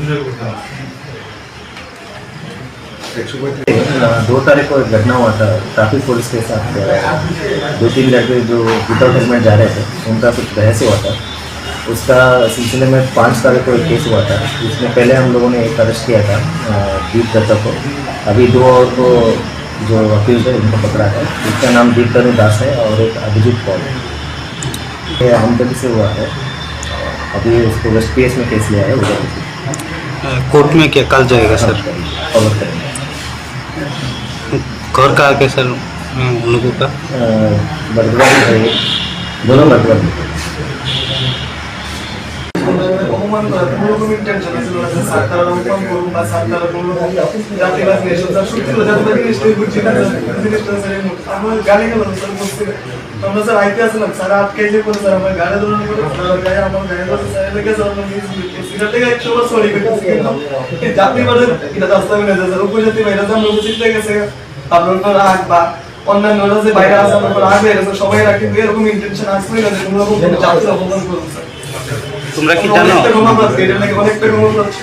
2 तारीख को एक घटना हुआ था ट्रैफिक पुलिस के साथ। 2-3 लड़के जो विदाउट हेलमेट जा रहे थे, उनका कुछ बहस हुआ था। उसका सिलसिले में 5 तारीख को एक केस हुआ था, जिसमें पहले हम लोगों ने एक अरेस्ट किया था दीप दत्ता को। अभी 2 और को जो वकील थे उनको पकड़ा है। उसका नाम दीप तनु दास है और एक अभिजीत पॉल है। ये हमदर्दी से हुआ है। अभी उसको वेस्ट पीएस में केस लिया है उधर। कोर्ट में क्या कल जाएगा सर? फॉलो करेंगे। घर का आगे सर उन लोगों का बर्दवारी है, दोनों बर्दवारी। আমরা স্যার আইতে আসলাম স্যার আটকে যে কোন স্যার আমার গাড়ি ধরুন করে গাড়ি আমার গাড়ি বসে স্যার লেগে স্যার আমি সিগারেট থেকে 100 বার সরি করতেছি কিন্তু এই যাত্রী বারে এটা রাস্তা में नहीं স্যার উপর যাত্রী বাইরে আমরা উচিত থেকে গেছে আপনার তো রাগ বা অন্যান্য যে বাইরে আছে আপনার রাগ হয়ে গেছে সবাই রাখি এরকম ইন্টেনশন আসবে না যে তোমরা কোন যাত্রী অপমান করছো স্যার তোমরা কি জানো অনেকটা কম আমরা এটা নাকি অনেকটা কম হচ্ছে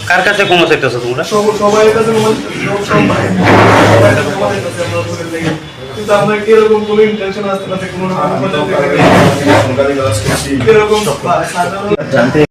কার কাছে কম চাইতেছো তোমরা? সবাই কাছে কম সবাই এটা কম চাইতেছে আমরা বলে লাগি কিন্তু আমরা কিরকম কোনো ইন্টেনশন আসতে না কোনো রকম এরকম जानते